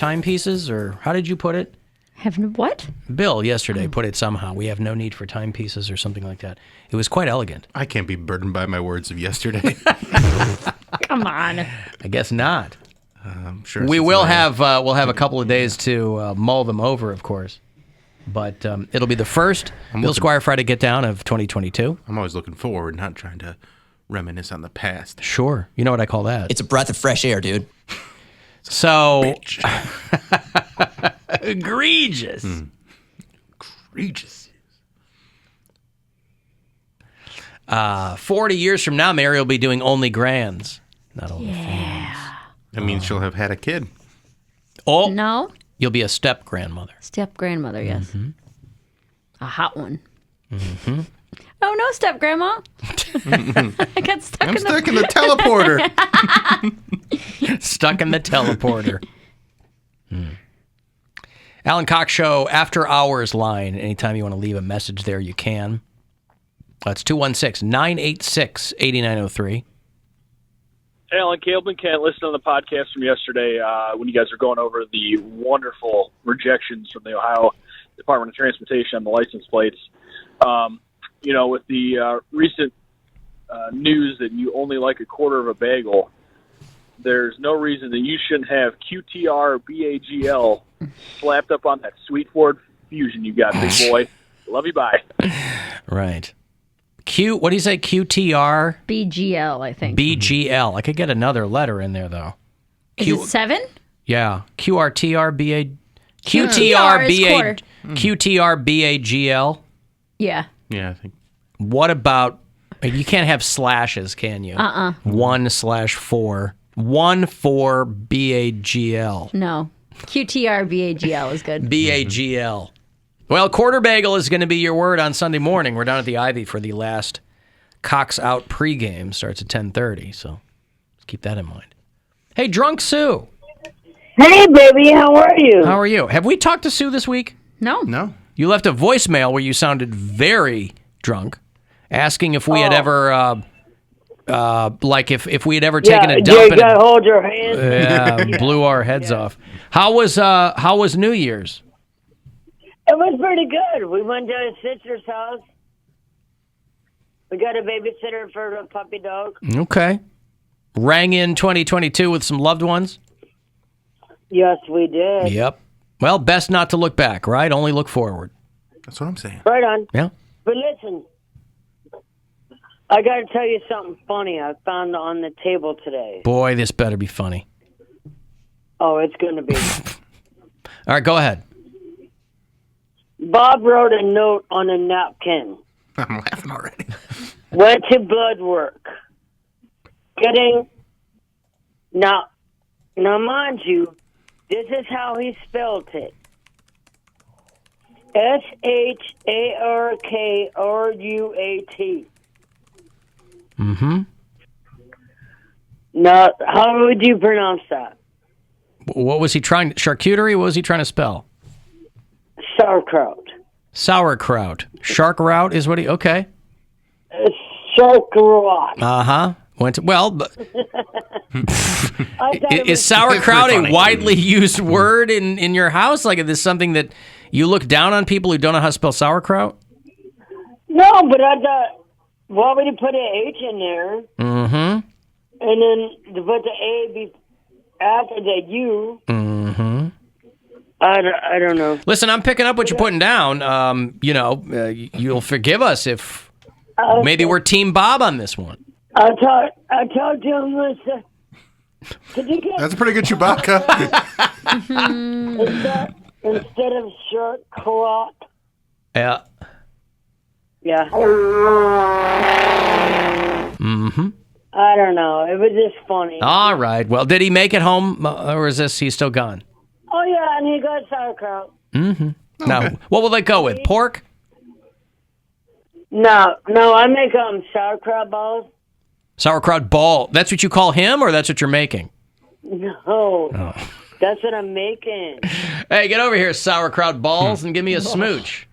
timepieces, or how did you put it? Have what? Bill yesterday put it somehow. We have no need for timepieces or something like that. It was quite elegant. I can't be burdened by my words of yesterday. Come on. I guess not. I'm sure We will have we'll have a couple of days to mull them over, of course. But it'll be the first Bill Squire Friday Get Down of 2022. I'm always looking forward, not trying to reminisce on the past. Sure. You know what I call that? It's a breath of fresh air, dude. So egregious. Egregious. 40 years from now, Mary will be doing only grands, not only fans. That means she'll have had a kid. Oh, No? you'll be a step grandmother. Step grandmother, yes. Mm-hmm. A hot one. Mm-hmm. Oh, no, step grandma. I got stuck I'm in stuck in the teleporter. Stuck in the teleporter. Alan Cox Show After Hours line. Anytime you want to leave a message there, you can. That's 216-986-8903. Hey, Alan, Caleb and Kent, listening to the podcast from yesterday when you guys were going over the wonderful rejections from the Ohio Department of Transportation on the license plates. With the recent news that you only like a quarter of a bagel, there's no reason that you shouldn't have QTR BAGL slapped up on that sweet Ford Fusion you got, big boy. Love you, bye. Right. What do you say? QTR? BGL, I think. BGL. I could get another letter in there, though. Is it 7? Yeah. QRTR BA... QTR is quarter. QTR BAGL. Yeah. Yeah, I think. What about... You can't have slashes, can you? 1/4. 1/4 BAGL. No. QTR BAGL is good. BAGL. Well, quarter bagel is going to be your word on Sunday morning. We're down at the Ivy for the last Cox Out pregame. Starts at 10:30, so let's keep that in mind. Hey, Drunk Sue. Hey, baby, how are you? How are you? Have we talked to Sue this week? No. No. You left a voicemail where you sounded very drunk, asking if we had ever, if we had ever taken a dump. You gotta hold your hands. Yeah, blew our heads off. How was New Year's? It was pretty good. We went to his sister's house. We got a babysitter for the puppy dog. Okay. Rang in 2022 with some loved ones? Yes, we did. Yep. Well, best not to look back, right? Only look forward. That's what I'm saying. Right on. Yeah. But listen, I got to tell you something funny I found on the table today. Boy, this better be funny. Oh, it's going to be. All right, go ahead. Bob wrote a note on a napkin. I'm laughing already. Went to blood work. Now, mind you, this is how he spelled it. SHARKRUAT. Mm-hmm. Now, how would you pronounce that? What was he trying? Charcuterie? What was he trying to spell? Sauerkraut. Sauerkraut. Shark route is what he... Okay. It's sauerkraut. Uh-huh. Is was sauerkraut a funny. widely used word in your house? Like, is this something that you look down on people who don't know how to spell sauerkraut? No, but I thought, why would you put an H in there? Mm-hmm. And then to put the A after the U? Mm-hmm. I don't know. Listen, I'm picking up what you're putting down. You'll forgive us if maybe we're Team Bob on this one. I talked to him, listen. Could you get That's a pretty good Chewbacca. instead of short clock? Yeah. Yeah. Mm-hmm. I don't know. It was just funny. All right. Well, did he make it home, or is he's still gone? Oh, yeah, and he got sauerkraut. Mm-hmm. Now, what will they go with? Pork? No, I make sauerkraut balls. Sauerkraut ball. That's what you call him, or that's what you're making? No, that's what I'm making. Hey, get over here, sauerkraut balls, and give me a smooch.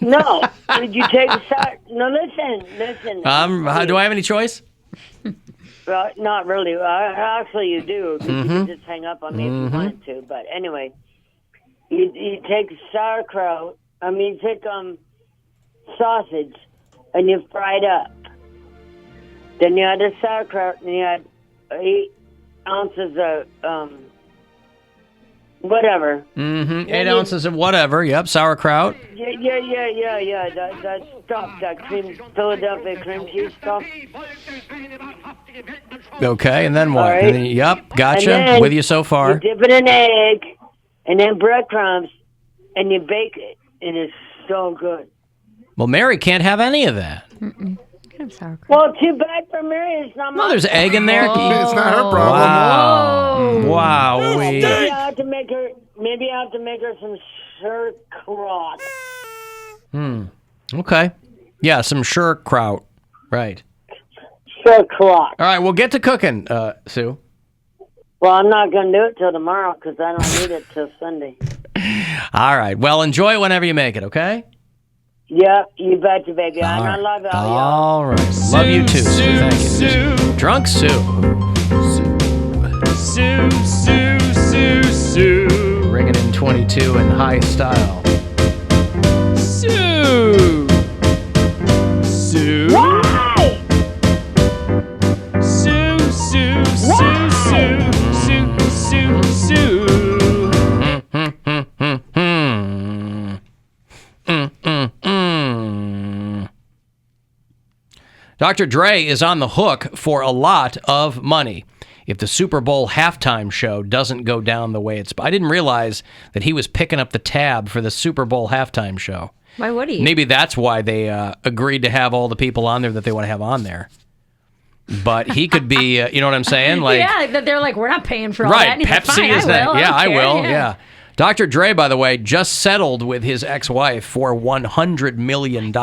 No, did you take the No, listen. Do I have any choice? not really. Actually, you do. You can just hang up on me if you wanted to. But anyway, you take sauerkraut. You take sausage, and you fry it up. Then you add the sauerkraut, and you add 8 ounces of whatever. 8 ounces of whatever. Yep, sauerkraut. Yeah. That stuff, that Philadelphia cream cheese stuff. Okay, and then what? All right. And then, yep, gotcha. And then With you so far. You dip it in egg, and then breadcrumbs, and you bake it, and it's so good. Well, Mary can't have any of that. Have sauerkraut. Well, too bad for Mary. It's not No, my there's egg in there. It's not her problem. Wow. Maybe I have to make her. Maybe I have to make her some sauerkraut. Okay. Yeah, some sauerkraut. Right. Sauerkraut. All right, we'll get to cooking, Sue. Well, I'm not going to do it till tomorrow because I don't need it till Sunday. All right. Well, enjoy it whenever you make it, okay? Yep, you betcha, baby. And I love all y'all. All right. Love you too, Sue. Thank you. Drunk Sue. Sue. Ringing in 22 in high style. Sue. Why? Sue. Dr. Dre is on the hook for a lot of money if the Super Bowl halftime show doesn't go down the way it's... I didn't realize that he was picking up the tab for the Super Bowl halftime show. Why would he? Maybe that's why they agreed to have all the people on there that they want to have on there. But he could be, you know what I'm saying? Like, yeah, they're like, we're not paying for all that. right, And he's like, Pepsi fine, is that. I will. Yeah, I don't care. will. Yeah. Dr. Dre, by the way, just settled with his ex-wife for $100 million.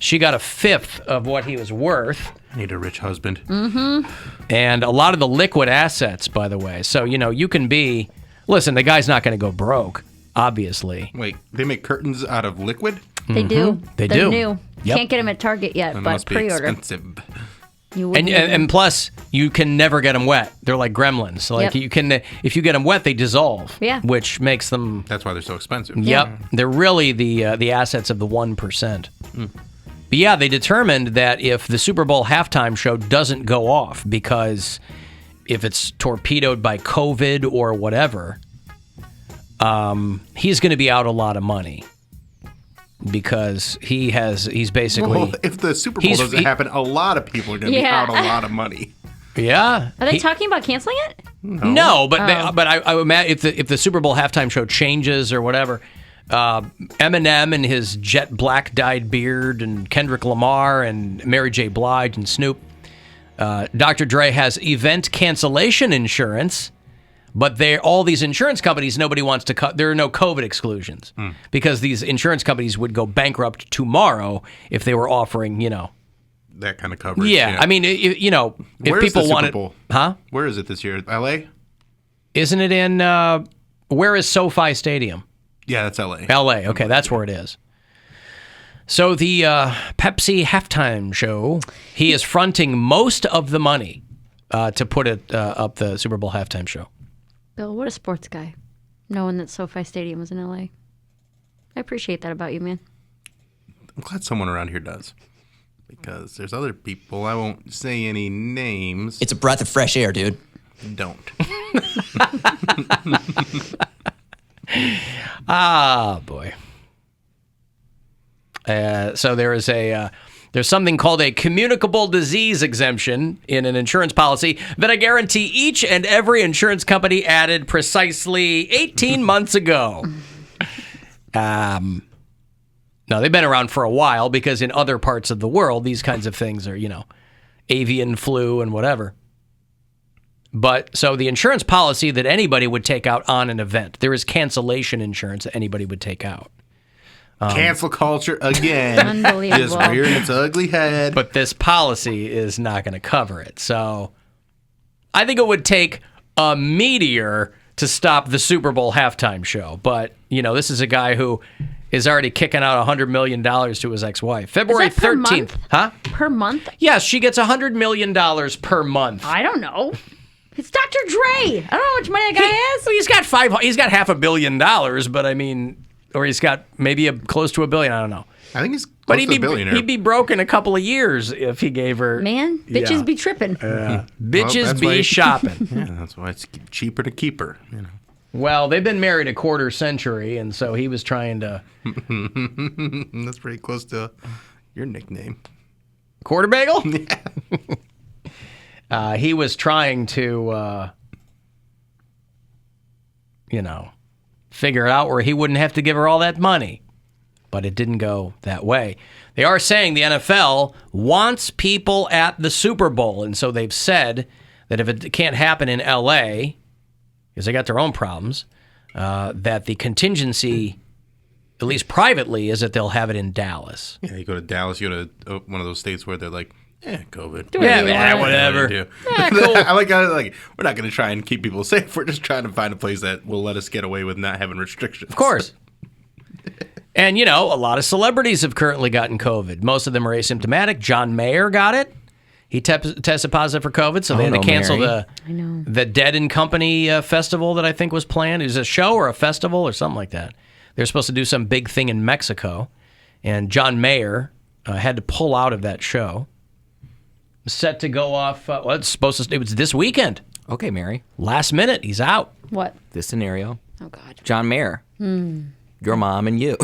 She got a fifth of what he was worth. I need a rich husband. And a lot of the liquid assets, by the way. So, you can be... Listen, the guy's not going to go broke, obviously. Wait, they make curtains out of liquid? They do. They They're do. new. Yep. Can't get them at Target yet, That but must be pre-order. expensive. You wouldn't And plus, you can never get them wet. They're like gremlins. Like Yep. you can, if you get them wet, they dissolve. Yeah. Which makes them... That's why they're so expensive. Yep. They're really the assets of the 1%. But yeah, they determined that if the Super Bowl halftime show doesn't go off because if it's torpedoed by COVID or whatever, he's going to be out a lot of money because he's basically... Well, if the Super Bowl doesn't happen, a lot of people are going to be out a lot of money. Yeah. Are they talking about canceling it? No, but I would imagine if the Super Bowl halftime show changes or whatever, Eminem and his jet black dyed beard and Kendrick Lamar and Mary J. Blige and Snoop, Dr. Dre has event cancellation insurance, but all these insurance companies, nobody wants to cut. There are no COVID exclusions because these insurance companies would go bankrupt tomorrow if they were offering, That kind of coverage. Yeah, I mean, if Where's people the want Super Bowl? Huh? Where is it this year? L.A.? Isn't it in? Where is SoFi Stadium? Yeah, that's L.A. L.A. Okay, that's where it is. So the Pepsi halftime show, he is fronting most of the money to put it up the Super Bowl halftime show. Bill, what a sports guy. Knowing that SoFi Stadium was in LA. I appreciate that about you, man. I'm glad someone around here does. Because there's other people, I won't say any names. It's a breath of fresh air, dude. Don't. Ah, boy. So there is there's something called a communicable disease exemption in an insurance policy that I guarantee each and every insurance company added precisely 18 months ago. No, they've been around for a while because in other parts of the world, these kinds of things are, avian flu and whatever. But so the insurance policy that anybody would take out on an event, there is cancellation insurance that anybody would take out. Cancel culture again. Unbelievable. Just rearing its ugly head. But this policy is not going to cover it. So I think it would take a meteor to stop the Super Bowl halftime show. But, this is a guy who is already kicking out $100 million to his ex-wife. February 13th. Month? Huh? Per month? Yes, she gets $100 million per month. I don't know. It's Dr. Dre. I don't know how much money that guy has. Well, he's got $500 million, but I mean, or he's got maybe close to $1 billion. I don't know. I think he's close to a billionaire. He'd be broke in a couple of years if he gave her. Man, bitches be tripping. Bitches be shopping. Yeah, that's why it's cheaper to keep her. Well, they've been married a quarter century, and so he was trying to. That's pretty close to your nickname. Quarter bagel? Yeah. He was trying to, figure it out where he wouldn't have to give her all that money. But it didn't go that way. They are saying the NFL wants people at the Super Bowl, and so they've said that if it can't happen in L.A., because they got their own problems, that the contingency, at least privately, is that they'll have it in Dallas. Yeah, you go to Dallas, you go to one of those states where they're like, COVID. Whatever. Yeah, cool. I like we're not going to try and keep people safe. We're just trying to find a place that will let us get away with not having restrictions. Of course. And, a lot of celebrities have currently gotten COVID. Most of them are asymptomatic. John Mayer got it. He tested positive for COVID, so they had to cancel the Dead and Company festival that I think was planned. It was a show or a festival or something like that. They were supposed to do some big thing in Mexico, and John Mayer had to pull out of that show. Set to go off, it was this weekend. Okay, Mary. Last minute, he's out. What? This scenario. Oh, God. John Mayer. Your mom and you.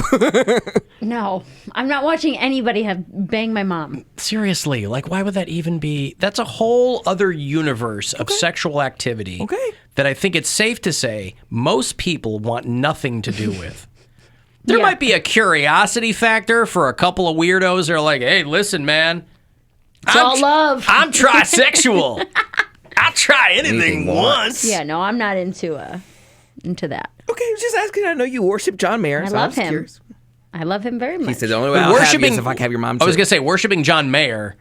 No, I'm not watching anybody have bang my mom. Seriously, why would that even be? That's a whole other universe of sexual activity that I think it's safe to say most people want nothing to do with. There might be a curiosity factor for a couple of weirdos that are like, hey, listen, man. It's all love. I'm trisexual. I'll try anything once. Yeah, no, I'm not into that. Okay, I was just asking. I know you worship John Mayer. I love him. Curious. I love him very much. He said the only way I'll have you is if I can have your mom too. I was going to say, worshiping John Mayer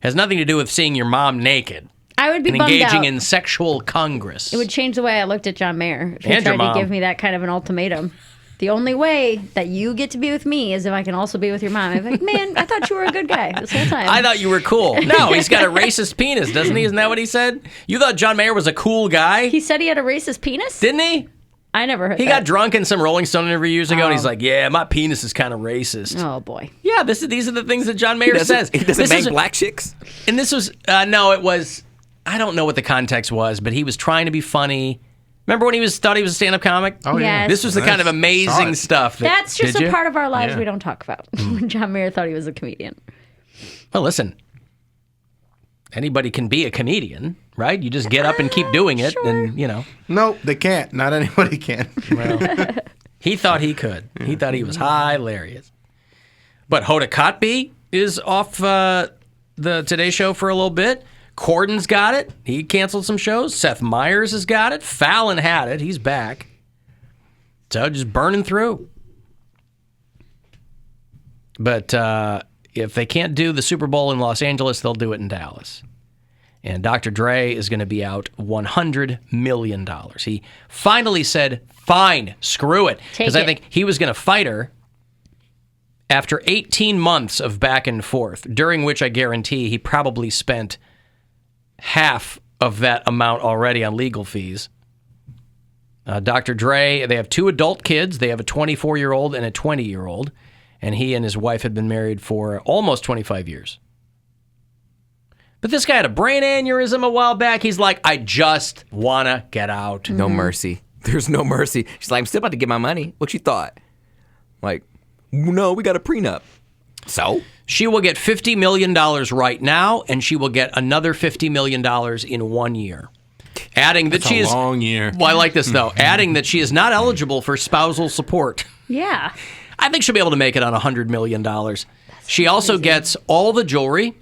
has nothing to do with seeing your mom naked. I would be and bummed engaging out. in sexual congress. It would change the way I looked at John Mayer if he And your tried mom. to give me that kind of an ultimatum. The only way that you get to be with me is if I can also be with your mom. I'm like, man, I thought you were a good guy this whole time. I thought you were cool. No, he's got a racist penis, doesn't he? Isn't that what he said? You thought John Mayer was a cool guy? He said he had a racist penis? Didn't he? I never heard that. He got drunk in some Rolling Stone interview years ago, and he's like, yeah, my penis is kind of racist. Oh, boy. Yeah, these are the things that John Mayer says. He doesn't bang black chicks? And this was, no, it was, I don't know what the context was, but he was trying to be funny. Remember when thought he was a stand-up comic? Oh, yeah. Yes. This was the kind of amazing stuff. That's just did a you? part of our lives Yeah. we don't talk about. When John Mayer thought he was a comedian. Well, listen. Anybody can be a comedian, right? You just get up and keep doing it, and, Nope, they can't. Not anybody can. Well, he thought he could. He thought he was hilarious. But Hoda Kotb is off the Today Show for a little bit. Corden's got it. He canceled some shows. Seth Meyers has got it. Fallon had it. He's back. So just burning through. But if they can't do the Super Bowl in Los Angeles, they'll do it in Dallas. And Dr. Dre is going to be out $100 million. He finally said, fine, screw it. Because I think he was going to fight her after 18 months of back and forth, during which I guarantee he probably spent half of that amount already on legal fees. Dr. Dre, they have two adult kids. They have a 24-year-old and a 20-year-old. And he and his wife had been married for almost 25 years. But this guy had a brain aneurysm a while back. He's like, I just want to get out. No mercy. There's no mercy. She's like, I'm still about to get my money. What you thought? Like, no, we got a prenup. So? She will get $50 million right now, and she will get another $50 million in 1 year. Adding that she is... a long year. Well, I like this, though. Adding that she is not eligible for spousal support. Yeah. I think she'll be able to make it on $100 million. She also gets all the jewelry,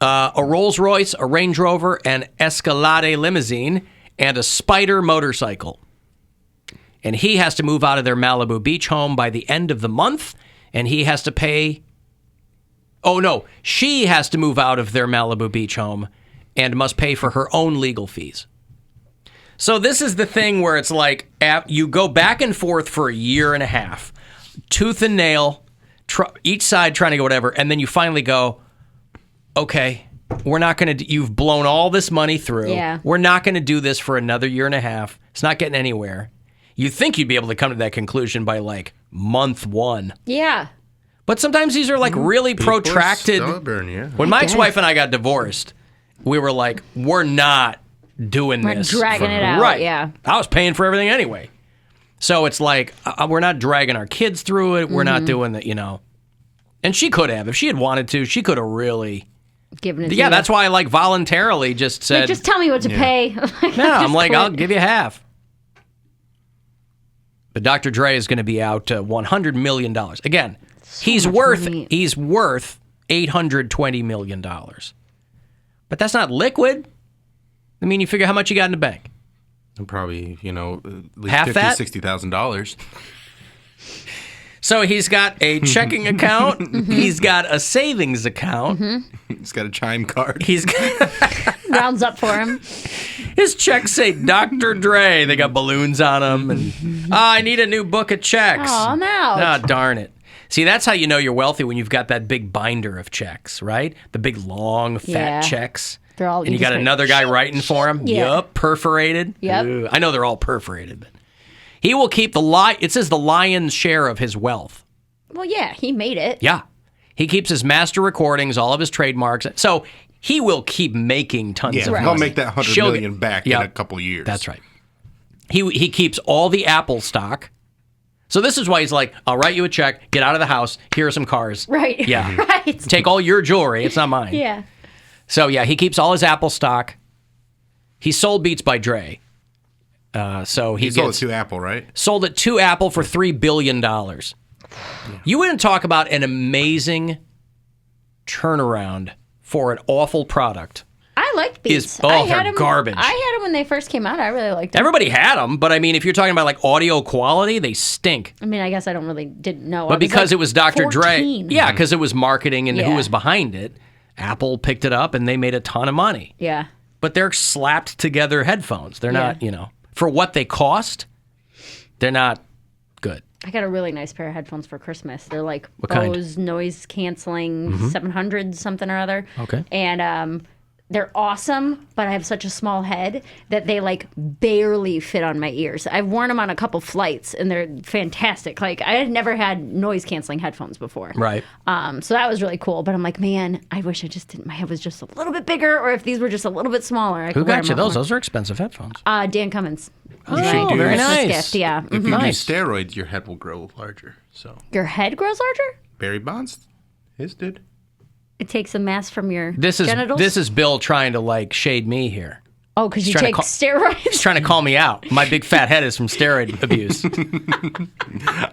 a Rolls Royce, a Range Rover, an Escalade limousine, and a Spider motorcycle. And he has to move out of their Malibu beach home by the end of the month, and he has to pay... Oh, no. She has to move out of their Malibu beach home and must pay for her own legal fees. So this is the thing where it's like you go back and forth for a year and a half, tooth and nail, each side trying to go whatever, and then you finally go, okay, we're not going to. You've blown all this money through. Yeah. We're not going to do this for another year and a half. It's not getting anywhere. You think you'd be able to come to that conclusion by like month 1. Yeah. But sometimes these are like really protracted. Stubborn, yeah. When my ex-wife and I got divorced, we were like, we're not doing this. We're dragging it out. Right. Yeah. I was paying for everything anyway. So it's like, we're not dragging our kids through it. We're not doing that, And she could have. If she had wanted to, she could have really. Giving it to Yeah, you. that's why I like voluntarily just said. Like, just tell me what to pay. No, I'm like, I'll give you half. But Dr. Dre is going to be out $100 million. Again, he's worth $820 million. But that's not liquid. I mean, you figure how much you got in the bank. And probably, at least Half that? $60,000. So he's got a checking account. He's got a savings account. He's got a chime card. He's got Rounds up for him. his checks say Dr. Dre. They got balloons on them. And I need a new book of checks. Oh, I'm out. Ah, darn it. See, that's how you know you're wealthy, when you've got that big binder of checks, right? The big, long, fat Yeah. checks. They're all- and you you got just another guy writing for him. Yeah. Yup, perforated. Yep. Ooh, I know they're all perforated, but he will keep it says the lion's share of his wealth. Well, yeah, he made it. Yeah. He keeps his master recordings, all of his trademarks. So he will keep making tons Yeah, of money. he'll make that $100 She'll million back Yep. in a couple years. That's right. He keeps all the Apple stock. So this is why he's like, I'll write you a check, get out of the house, here are some cars. Right. Yeah. Right. Take all your jewelry, it's not mine. Yeah. So yeah, he keeps all his Apple stock. He sold Beats by Dre. So He sold it to Apple, right? sold it to Apple for $3 billion. You wouldn't talk about an amazing turnaround for an awful product. I liked Beats. They're garbage. I had them when they first came out. I really liked them. Everybody had them, but I mean, if you're talking about like audio quality, they stink. I mean, I guess I didn't know. But because it was Dr. 14. Dre, yeah, because it was marketing and who Yeah. was behind it, Apple picked it up and they made a ton of money. Yeah. But they're slapped together headphones. They're Yeah. not, for what they cost, they're not good. I got a really nice pair of headphones for Christmas. They're like What kind? Bose noise canceling 700 something or other. Okay. And they're awesome, but I have such a small head that they like barely fit on my ears. I've worn them on a couple flights and they're fantastic. Like I had never had noise canceling headphones before. Right. So that was really cool. But I'm like, man, I wish I just didn't. My head was just a little bit bigger, or if these were just a little bit smaller. I Who could wear got you them those? more. Those are expensive headphones. Dan Cummins. Oh, do very this. nice. Gift, yeah. If you Nice. do steroids, your head will grow larger. So Your head grows larger? Barry Bonds, his did. It takes the mass from your This genitals? is Bill trying to like shade me here. Oh, because you trying to take call- steroids? He's trying to call me out. My big fat head is from steroid abuse.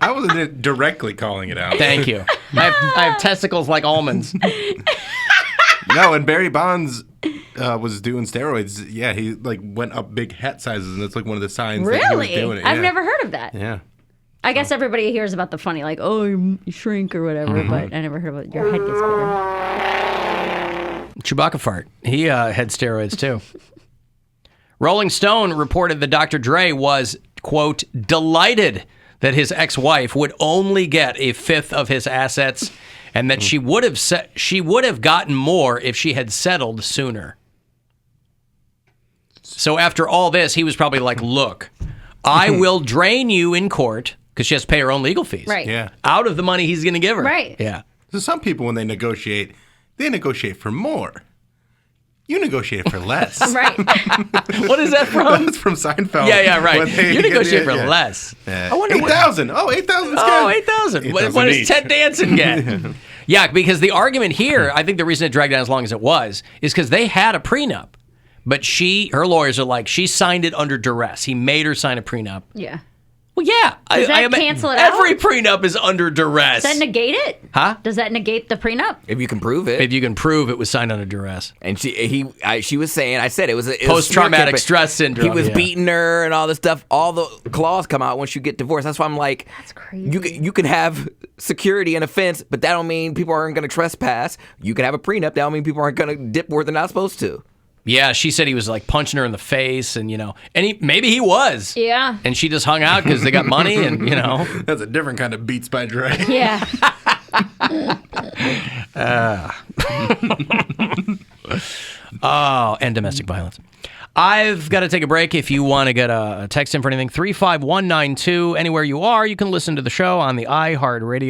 I wasn't directly calling it out. Thank you. I have testicles like almonds. No, and Barry Bonds was doing steroids. Yeah, he like went up big hat sizes, and that's like one of the signs that he was Really? doing it. I've yeah. never heard of that. Yeah. I guess everybody hears about the funny, like, oh, you shrink or whatever, Mm-hmm. but I never heard about your head gets bigger. Chewbacca fart. He had steroids too. Rolling Stone reported that Dr. Dre was, quote, delighted that his ex-wife would only get a fifth of his assets, and that she would have gotten more if she had settled sooner. So after all this, he was probably like, look, I will drain you in court, because she has to pay her own legal fees. Right. Yeah. Out of the money he's going to give her. Right. Yeah. So some people, when they negotiate for more. You negotiate for less. Right. What is that from? That's from Seinfeld. Yeah, right. When they You negotiate for yeah. less. I wonder 8,000. Oh, 8,000 is good. Oh, 8,000. What does each. Ted Danson get? Yeah, because the argument here, I think the reason it dragged on as long as it was, is because they had a prenup. But her lawyers are like, she signed it under duress. He made her sign a prenup. Yeah. Well, yeah. Does that cancel it out? Every prenup is under duress. Does that negate it? Huh? Does that negate the prenup? If you can prove it. If you can prove it was signed under duress. And she was saying, I said it was Post-traumatic but stress syndrome, He was yeah. beating her and all this stuff. All the clause come out once you get divorced. That's why I'm like, That's crazy. You can have security and a fence, but that don't mean people aren't going to trespass. You can have a prenup. That don't mean people aren't going to dip where they're not supposed to. Yeah, she said he was like punching her in the face, and maybe he was. Yeah. And she just hung out because they got money, and That's a different kind of Beats by Dre. Yeah. Oh, and domestic violence. I've got to take a break. If you want to get a text in for anything, 35192. Anywhere you are, you can listen to the show on the iHeartRadio